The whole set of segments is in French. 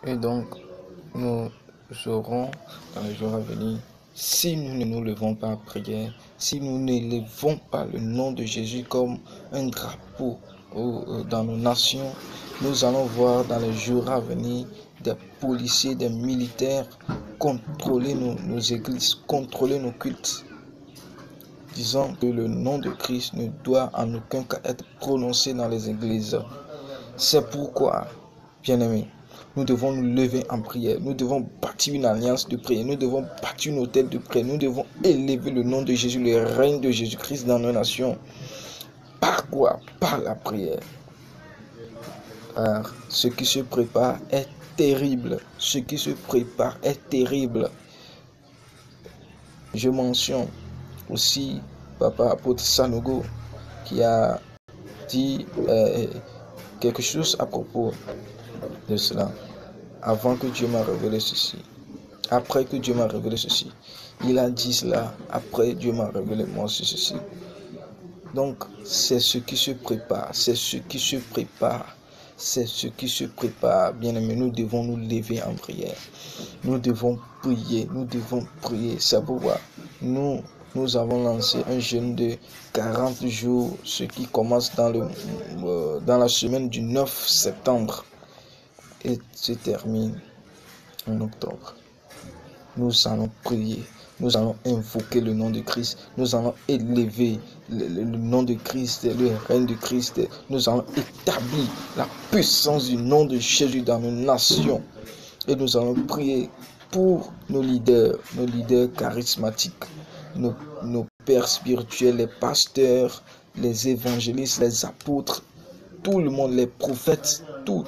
Et donc, nous aurons dans les jours à venir, si nous ne nous levons pas en prière, si nous n'élevons pas le nom de Jésus comme un drapeau dans nos nations, nous allons voir dans les jours à venir des policiers, des militaires contrôler nos églises, contrôler nos cultes, disant que le nom de Christ ne doit en aucun cas être prononcé dans les églises. C'est pourquoi, bien-aimés, nous devons nous lever en prière, nous devons bâtir une alliance de prière, nous devons bâtir une autel de prière, nous devons élever le nom de Jésus, le règne de Jésus-Christ dans nos nations. Par quoi? Par la prière. Car ce qui se prépare est terrible, ce qui se prépare est terrible. Je mentionne aussi Papa Apôtre Sanogo qui a dit quelque chose à propos de cela. Avant que Dieu m'a révélé ceci, après que Dieu m'a révélé ceci, il a dit cela, après Dieu m'a révélé moi ceci. Donc c'est ce qui se prépare, c'est ce qui se prépare, c'est ce qui se prépare. Bien aimé, nous devons nous lever en prière, nous devons prier, c'est pourquoi nous avons lancé un jeûne de 40 jours, ce qui commence dans la semaine du 9 septembre et se termine en octobre. Nous allons prier, nous allons invoquer le nom de Christ, nous allons élever le nom de Christ, le règne de Christ, nous allons établir la puissance du nom de Jésus dans nos nations et nous allons prier pour nos leaders charismatiques, nos pères spirituels, les pasteurs, les évangélistes, les apôtres, tout le monde, les prophètes, tout,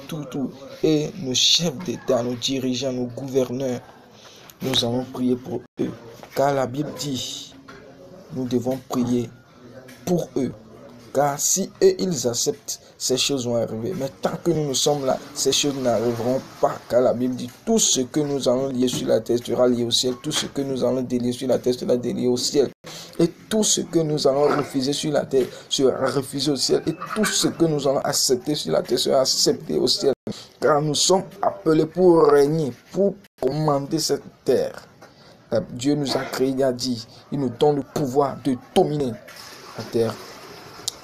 et nos chefs d'État, nos dirigeants, nos gouverneurs. Nous allons prier pour eux, car la Bible dit, nous devons prier pour eux, car si eux, ils acceptent, ces choses vont arriver. Mais tant que nous sommes là, ces choses n'arriveront pas, car la Bible dit, tout ce que nous allons lier sur la terre sera lié au ciel, tout ce que nous allons délier sur la terre sera délié au ciel. Et tout ce que nous allons refuser sur la terre sera refusé au ciel. Et tout ce que nous allons accepter sur la terre sera accepté au ciel. Car nous sommes appelés pour régner, pour commander cette terre. Dieu nous a créés, il a dit, il nous donne le pouvoir de dominer la terre.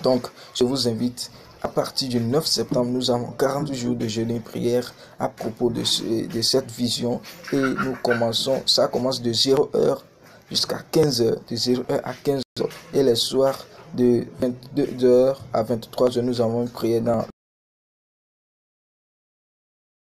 Donc, je vous invite, à partir du 9 septembre, nous avons 40 jours de jeûne et prière à propos de cette vision. Et nous commençons, ça commence de 0h jusqu'à 15h, de 0h à 15h. Et les soirs, de 22h à 23h, nous avons une prière dans